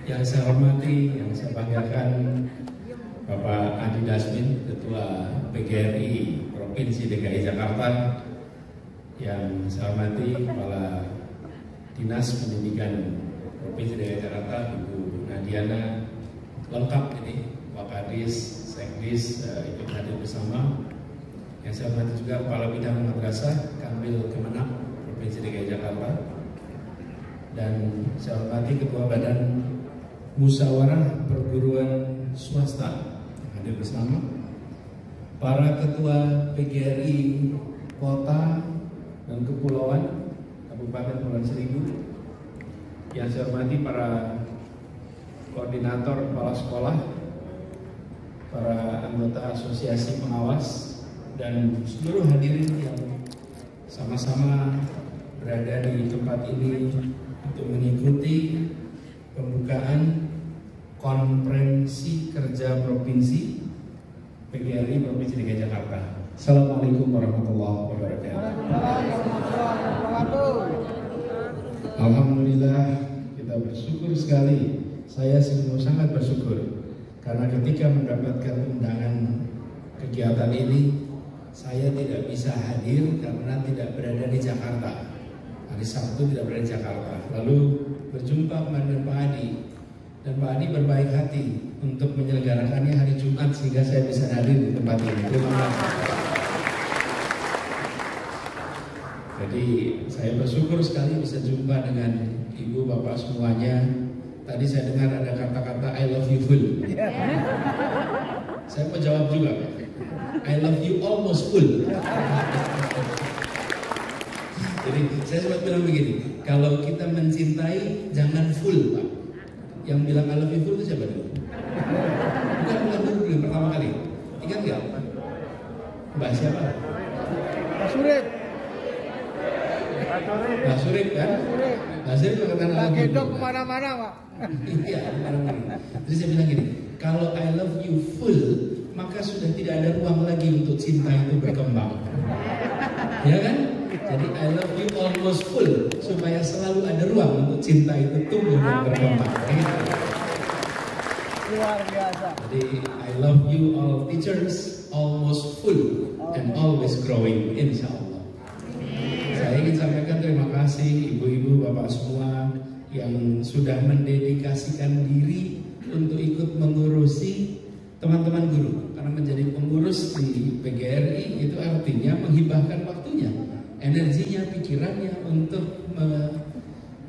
Yang saya hormati, yang saya banggakan Bapak Adi Dasmin, Ketua PGRI Provinsi DKI Jakarta. Yang saya hormati Kepala Dinas Pendidikan Provinsi DKI Jakarta, Ibu Nadiana, lengkap ini, Wakadis, Sekdis ikut hadir bersama. Yang saya hormati juga Kepala Bidang Madrasah Kambil Kemenang Provinsi DKI Jakarta. Dan saya hormati Ketua Badan Musyawarah Perguruan Swasta yang hadir bersama, para Ketua PGRI Kota dan Kepulauan Kabupaten Kepulauan Seribu, yang saya hormati para koordinator kepala sekolah, para anggota asosiasi pengawas, dan seluruh hadirin yang sama-sama berada di tempat ini untuk mengikuti pembukaan konferensi kerja provinsi PGRI Provinsi DKI Jakarta. Assalamualaikum warahmatullahi wabarakatuh. Alhamdulillah, kita bersyukur sekali. Saya sangat bersyukur karena ketika mendapatkan undangan kegiatan ini, saya tidak bisa hadir karena tidak berada di Jakarta. Hari Sabtu tidak berada di Jakarta. Lalu berjumpa dengan Pak Adi, dan Pak Adi berbaik hati untuk menyelenggarakannya hari Jumat sehingga saya bisa hadir di tempat ini. Terima kasih. Jadi saya bersyukur sekali bisa jumpa dengan ibu bapak semuanya. Tadi saya dengar ada kata-kata I love you full. Saya mau jawab juga, I love you almost full. Jadi saya sempat bilang begini, kalau kita mencintai jangan full, Pak. Yang bilang I love you full itu siapa dulu? Bukan dulu pertama kali. Ingat nggak? Mbak siapa? Pak Surip. Mbak Surip kan? Mbak Surip mengatakan I love you full. Kemana-mana, Pak. Iya, kemana-mana. Jadi saya bilang gini, kalau I love you full, maka sudah tidak ada ruang lagi untuk cinta itu berkembang. Ya kan? Jadi I love you almost full, supaya selalu ada ruang untuk cinta itu tumbuh dan berkembang. Luar biasa. Jadi I love you all teachers almost full and always growing, insya Allah. Saya ingin sampaikan terima kasih ibu-ibu bapak semua yang sudah mendedikasikan diri untuk ikut mengurusi teman-teman guru. Karena menjadi pengurus di PGRI itu artinya menghibahkan waktunya, energinya, pikirannya untuk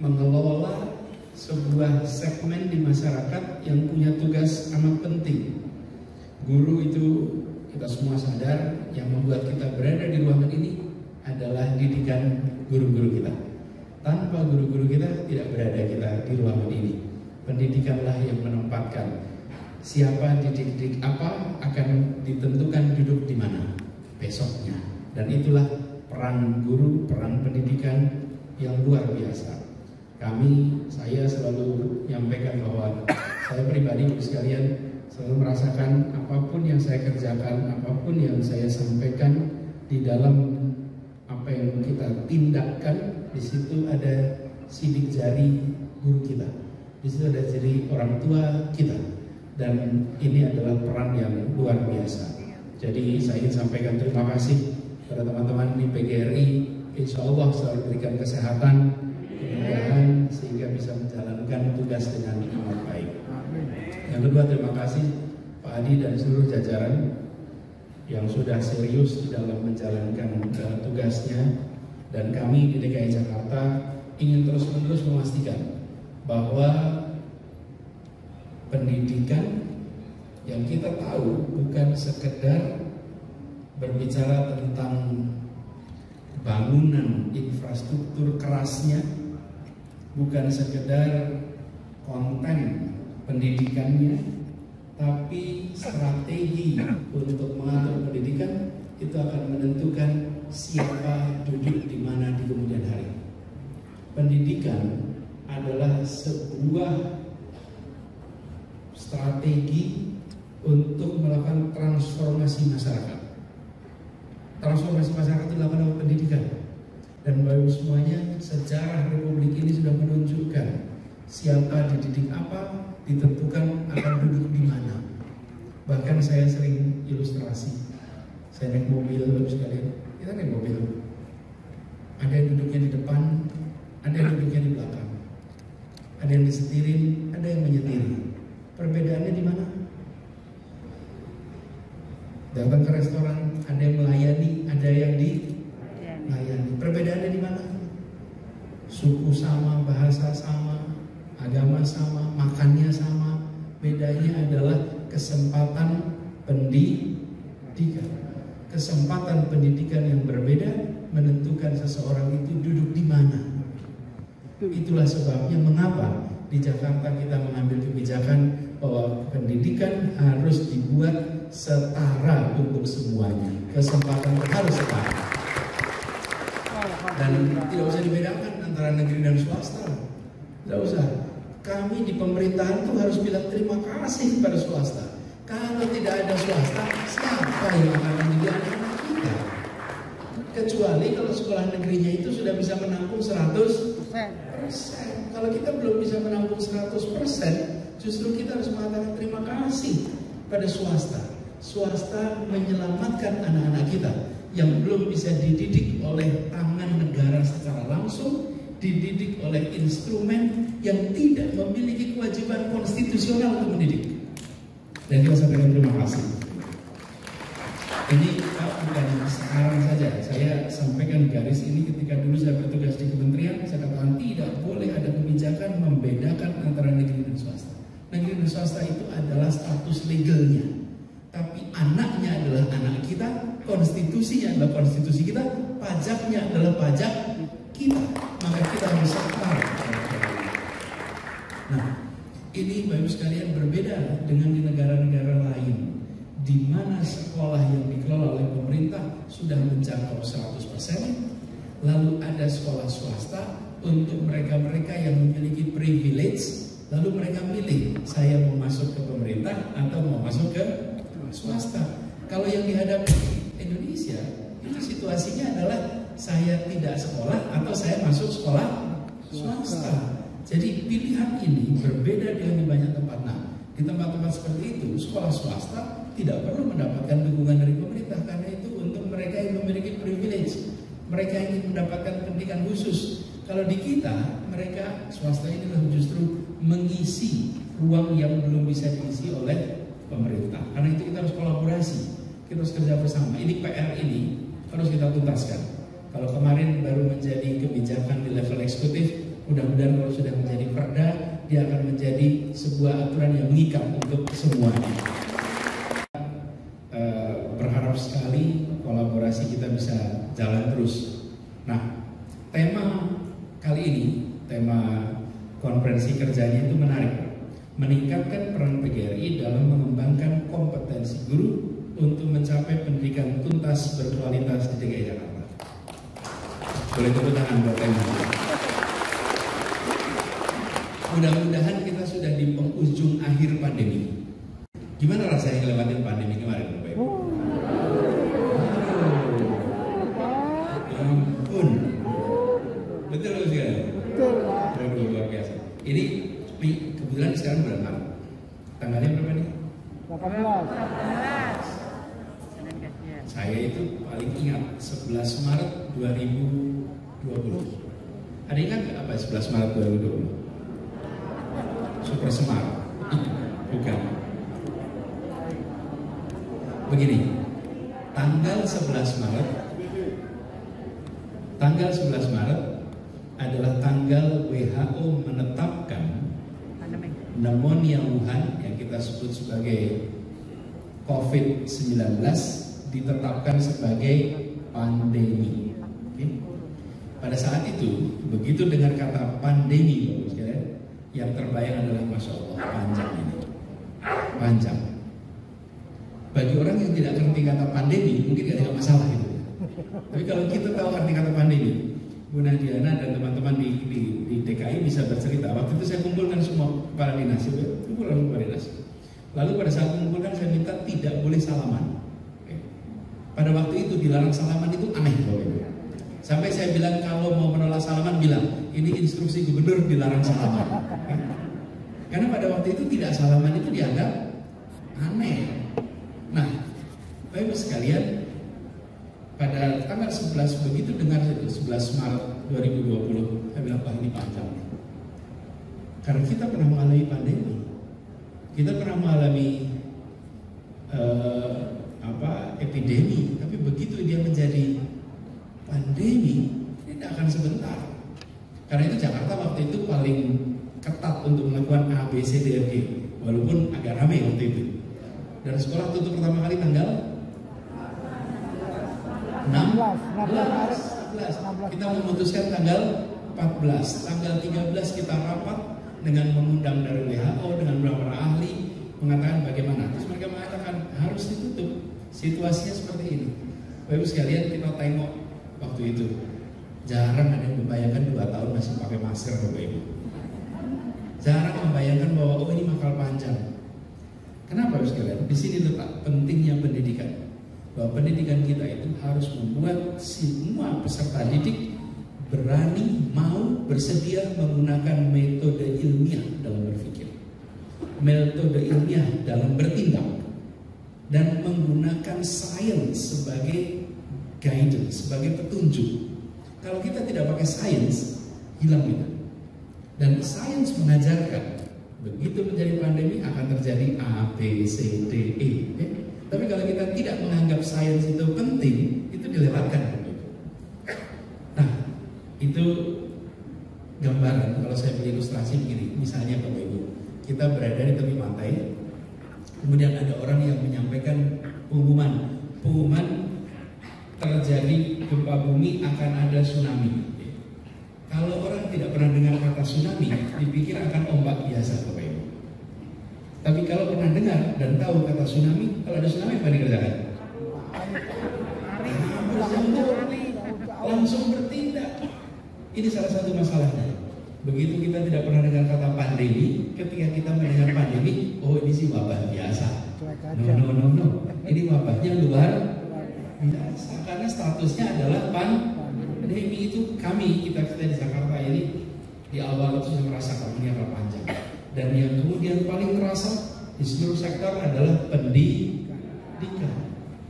mengelola sebuah segmen di masyarakat yang punya tugas amat penting. Guru itu kita semua sadar yang membuat kita berada di ruangan ini adalah didikan guru-guru kita. Tanpa guru-guru kita tidak berada kita di ruangan ini. Pendidikanlah yang menempatkan siapa dididik apa akan ditentukan duduk di mana besoknya. Dan itulah peran guru, peran pendidikan yang luar biasa. Saya selalu menyampaikan bahwa saya pribadi sekalian selalu merasakan apapun yang saya kerjakan, apapun yang saya sampaikan di dalam apa yang kita tindakan, di situ ada sidik jari guru kita, di situ ada jari orang tua kita, dan ini adalah peran yang luar biasa. Jadi saya ingin sampaikan terima kasih pada teman-teman di PGRI. Insya Allah selalu berikan kesehatan, kemudahan sehingga bisa menjalankan tugas dengan amat baik. Yang kedua, terima kasih Pak Adi dan seluruh jajaran yang sudah serius di dalam menjalankan tugasnya, dan kami di DKI Jakarta ingin terus-menerus memastikan bahwa pendidikan yang kita tahu bukan sekedar berbicara tentang bangunan infrastruktur kerasnya, bukan sekedar konten pendidikannya, tapi strategi untuk mengatur pendidikan itu akan menentukan siapa duduk di mana di kemudian hari. Pendidikan adalah sebuah strategi untuk melakukan transformasi masyarakat. Transformasi masyarakat itu dilakukan oleh pendidikan. Dan Bapak semuanya, sejarah Republik ini sudah menunjukkan Siapa dididik apa, ditentukan akan duduk di mana. Bahkan saya sering ilustrasi. Saya naik mobil, sekalian. Kita naik mobil. Ada yang duduknya di depan, ada yang duduknya di belakang. Ada yang disetirin, ada yang menyetiri. Perbedaannya di mana? Datang ke restoran, ada yang melayani, ada yang dilayani. Perbedaannya di mana? Suku sama, bahasa sama, agama sama, makannya sama. Bedanya adalah kesempatan pendidikan. Kesempatan pendidikan yang berbeda menentukan seseorang itu duduk di mana. Itulah sebabnya mengapa di Jakarta kita mengambil kebijakan bahwa pendidikan harus dibuat setara untuk semuanya. Kesempatan harus setara. Dan tidak usah dibedakan antara negeri dan swasta. Tidak usah. Kami di pemerintahan itu harus bilang terima kasih kepada swasta. Kalau tidak ada swasta, siapa yang akan mendidik anak-anak kita? Kecuali kalau sekolah negerinya itu sudah bisa menampung 100%. Kalau kita belum bisa menampung 100%, justru kita harus mengatakan terima kasih pada swasta. Swasta menyelamatkan anak-anak kita yang belum bisa dididik oleh tangan negara secara langsung, dididik oleh instrumen yang tidak memiliki kewajiban konstitusional untuk mendidik. Dan kita sampaikan terima kasih. Ini bukan sekarang saja. Saya sampaikan garis ini ketika dulu saya bertugas di kementerian. Saya katakan tidak boleh ada kebijakan membedakan antara negeri dan swasta. Negeri dan swasta itu adalah status legalnya. Tapi anaknya adalah anak kita, konstitusinya adalah konstitusi kita, pajaknya adalah pajak kita. Maka kita harus setara. Nah, ini Bapak Ibu sekalian berbeda dengan di negara-negara lain, di mana sekolah yang dikelola oleh pemerintah sudah menjangkau 100%, lalu ada sekolah swasta untuk mereka-mereka yang memiliki privilege, lalu mereka milih saya mau masuk ke pemerintah atau mau masuk ke swasta. Kalau yang dihadapi Indonesia itu situasinya adalah saya tidak sekolah atau saya masuk sekolah swasta. Jadi pilihan ini berbeda dengan di banyak tempat. Nah, di tempat-tempat seperti itu sekolah swasta tidak perlu mendapatkan dukungan dari pemerintah karena itu untuk mereka yang memiliki privilege, mereka yang ingin mendapatkan pendidikan khusus. Kalau di kita, mereka swasta ini justru mengisi ruang yang belum bisa diisi oleh pemerintah. Karena itu kita harus kolaborasi, kita harus kerja bersama. Ini PR ini harus kita tuntaskan. Kalau kemarin baru menjadi kebijakan di level eksekutif, mudah-mudahan kalau sudah menjadi perda, dia akan menjadi sebuah aturan yang mengikat untuk semuanya. Berharap sekali kolaborasi kita bisa jalan terus. Nah, tema kali ini, tema konferensi kerjanya itu menarik. Meningkatkan peran PGRI dalam mengembangkan kompetensi guru untuk mencapai pendidikan tuntas berkualitas di DKI Jakarta. Boleh tepuk tangan buat tema. Mudah-mudahan kita sudah di penghujung akhir pandemi. Gimana rasanya ngelewatin pandemi kemarin, Bapak Ibu? Ampun. Betul loh sekarang? Betul, luar biasa. Ini kebetulan sekarang bulan Maret. Tanggalnya berapa nih? 18. Saya itu paling ingat 11 Maret 2020. Ada ingat nggak apa 11 Maret 2020? Super Semar. Bukan. Begini, tanggal 11 Maret adalah tanggal WHO menetapkan pneumonia Wuhan yang kita sebut sebagai COVID-19 ditetapkan sebagai pandemi. Okay? Pada saat itu, begitu dengar kata pandemi, Bapak sekalian, yang terbayang adalah Masya Allah, panjang ini. Panjang. Bagi orang yang tidak ngerti kata pandemi, mungkin gak ada masalah itu. Tapi kalau kita tahu arti kata pandemi, Bu Nadiana dan teman-teman di DKI bisa bercerita. Waktu itu saya kumpulkan semua kepala dinas, lalu pada saat mengumpulkan saya minta tidak boleh salaman. Pada waktu itu dilarang salaman itu aneh, Bapak Ibu. Sampai saya bilang kalau mau menolak salaman bilang, ini instruksi gubernur dilarang salaman. Karena pada waktu itu tidak salaman itu dianggap aneh. Nah, Bapak Ibu sekalian, pada tanggal 11 begitu dengar itu 11 Maret 2020, saya bilang, ini panjang. Karena kita pernah mengalami pandemi, kita pernah mengalami epidemi, tapi begitu dia menjadi pandemi, tidak akan sebentar. Karena itu Jakarta waktu itu paling ketat untuk melakukan A, B, C, D, F, G, walaupun agak ramai waktu itu. Dan sekolah tutup pertama kali tanggal 16. Kita memutuskan tanggal 14. Tanggal 13 kita rapat dengan mengundang dari WHO, dengan beberapa ahli, mengatakan bagaimana. Terus mereka mengatakan harus ditutup. Situasinya seperti ini. Bapak Ibu sekalian, kita tengok waktu itu. Jarang ada yang membayangkan 2 tahun masih pakai masker, Bapak Ibu. Jarang membayangkan bahwa ini bakal panjang. Kenapa Bapak Ibu sekalian? Di sini letak pentingnya pendidikan. Bahwa pendidikan kita itu harus membuat semua peserta didik berani, mau, bersedia menggunakan metode ilmiah dalam berpikir, metode ilmiah dalam bertindak, dan menggunakan sains sebagai guidance, sebagai petunjuk. Kalau kita tidak pakai sains, hilang kita. Dan sains mengajarkan begitu menjadi pandemi akan terjadi A, B, C, D, E. Tapi kalau kita tidak menganggap sains itu penting, itu dilewatkan. Nah, itu gambaran. Kalau saya beri ilustrasi begini, misalnya Bapak Ibu, kita berada di tepi pantai, kemudian ada orang yang menyampaikan pengumuman terjadi gempa bumi, akan ada tsunami. Kalau orang tidak pernah dengar kata tsunami, dipikir akan ombak biasa, Bapak Ibu. Tapi kalau pernah dengar dan tahu kata tsunami, kalau ada tsunami apa dikerjakan? Langsung bertindak. Ini salah satu masalahnya. Begitu kita tidak pernah dengar kata pandemi, ketika kita mendengar pandemi, ini sih wabah biasa. No. Ini wabahnya luar biasa. Karena statusnya adalah pandemi. Itu kita di Jakarta ini di awal itu sudah merasakan ini akan panjang. Dan yang kemudian paling terasa di seluruh sektor adalah pendidikan.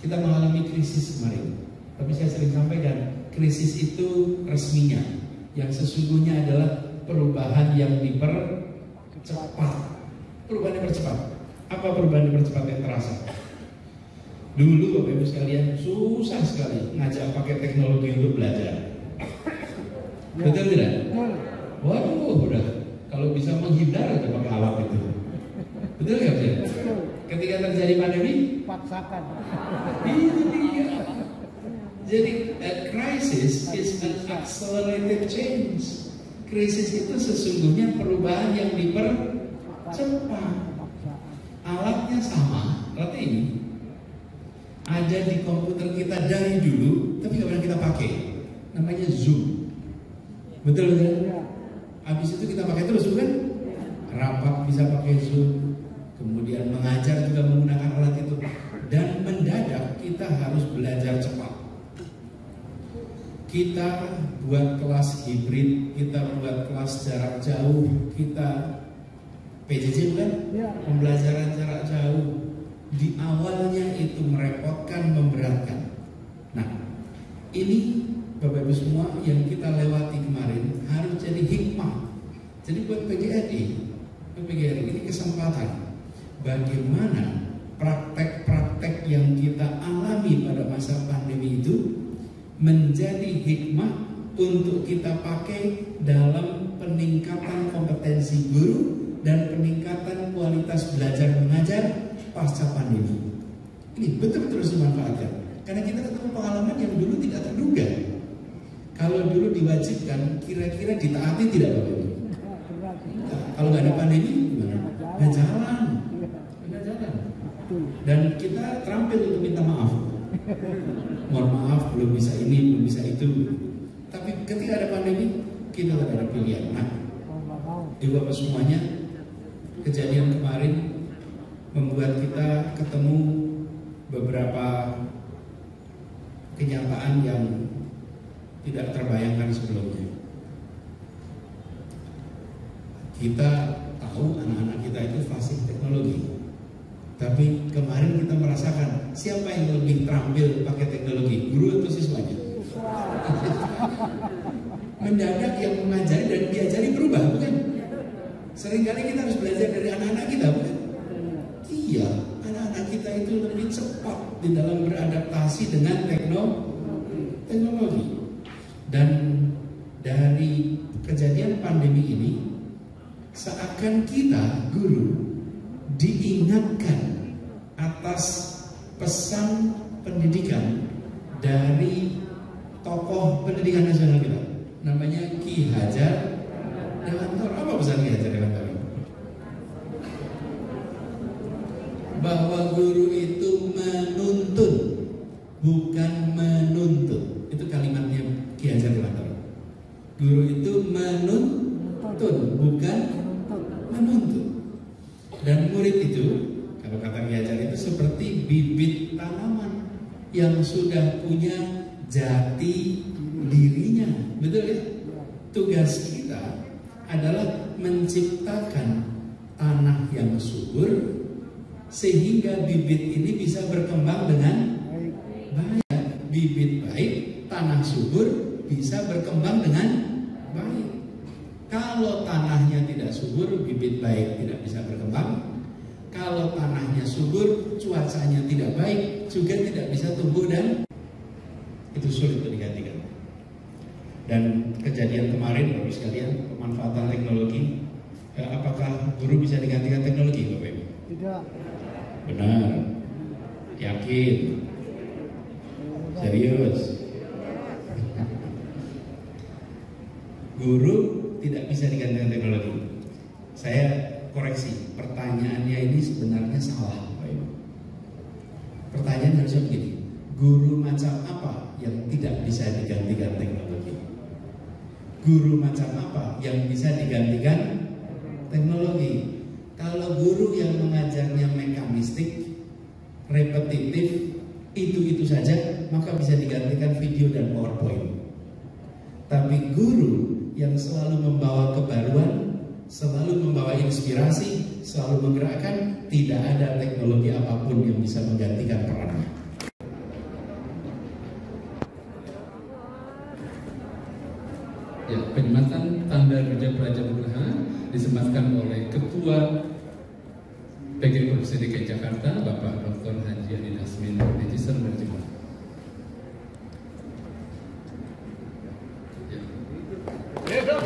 Kita mengalami krisis kemarin. Tapi saya sering sampaikan, krisis itu resminya. Yang sesungguhnya adalah perubahan yang dipercepat. Perubahan dipercepat. Apa perubahan dipercepat yang terasa? Dulu Bapak Ibu sekalian susah sekali ngajak pakai teknologi untuk belajar. Betul tidak? Waduh, udah. Kalau bisa menghindar aja pakai alat itu. Betul nggak sih? Ketika terjadi pandemi, paksakan. Itu dia. Jadi, crisis is an accelerated change. Krisis itu sesungguhnya perubahan yang dipercepat. Alatnya sama, alat ini ada di komputer kita dari dulu, tapi nggak pernah kita pakai. Namanya Zoom. Betul kan? Habis itu kita pakai terus, bukan? Rapat bisa pakai Zoom, kemudian mengajar juga menggunakan alat itu. Dan mendadak kita harus belajar cepat. Kita buat kelas hibrid, kita buat kelas jarak jauh, kita PJJ bukan? Pembelajaran jarak jauh. Di awalnya itu merepotkan, memberatkan. Nah, ini Bapak Ibu semua yang kita lewati kemarin harus jadi hikmah. Jadi buat PGRI ini kesempatan bagaimana praktek-praktek yang kita alami pada masa pandemi itu menjadi hikmah untuk kita pakai dalam peningkatan kompetensi guru dan peningkatan kualitas belajar mengajar pasca pandemi. Ini betul-betul harus dimanfaatkan karena kita ketemu pengalaman yang dulu tidak terduga. Kalau dulu diwajibkan, kira-kira ditaati tidak Bapak Ibu? Kalau nggak ada pandemi, gimana? Nggak jalan. Dan kita terampil untuk minta maaf. Mohon maaf, belum bisa ini, belum bisa itu. Tapi ketika ada pandemi, kita tidak ada pilihan. Nah, juga Bapak semuanya, kejadian kemarin membuat kita ketemu beberapa kenyataan yang tidak terbayangkan sebelumnya. Kita tahu anak-anak kita itu fasih teknologi. Tapi kemarin kita merasakan siapa yang lebih terampil pakai teknologi, guru atau siswanya? Mendadak yang mengajari dan diajari berubah, bukan? Seringkali kita harus belajar dari anak-anak kita, bukan? Iya, anak-anak kita itu lebih cepat di dalam beradaptasi dengan teknologi. Dan dari kejadian pandemi ini, seakan kita guru diingatkan atas pesan pendidikan dari tokoh pendidikan nasional kita, namanya Ki Hajar Dewantara. Apa pesan Ki Hajar Dewantara? Bahwa guru itu menuntun, bukan menuntut. Itu kalimatnya Ki Hajar Dewantara. Guru itu menuntun, bukan menuntut. Dan murid itu, kalau kata Ki Hajar, itu seperti bibit tanaman yang sudah punya jati dirinya. Betul ya? Tugas kita adalah menciptakan tanah yang subur sehingga bibit ini bisa berkembang dengan baik. Bibit baik, tanah subur bisa berkembang dengan baik. Kalau tanahnya tidak subur, bibit baik tidak bisa berkembang. Kalau tanahnya subur, cuacanya tidak baik, juga tidak bisa tumbuh dan itu sulit untuk digantikan. Dan kejadian kemarin, Bapak sekalian, pemanfaatan teknologi, apakah guru bisa digantikan teknologi, Bapak Ibu? Tidak. Benar. Yakin? Serius? Guru tidak bisa digantikan teknologi. Saya koreksi, pertanyaannya ini sebenarnya salah, Bapak Ibu. Pertanyaan harusnya begini, guru macam apa yang tidak bisa digantikan teknologi? Guru macam apa yang bisa digantikan teknologi? Kalau guru yang mengajarnya mekanistik, repetitif, itu saja, maka bisa digantikan video dan PowerPoint. Tapi guru yang selalu membawa kebaruan, selalu membawa inspirasi, selalu menggerakkan, tidak ada teknologi apapun yang bisa menggantikan perannya. Ya, penyematan tanda kerja pelajar usaha disematkan oleh Ketua PG Provinsi DKI Jakarta, Bapak Dr. Haji Adi Dasmin, Magister Manajemen. Hidup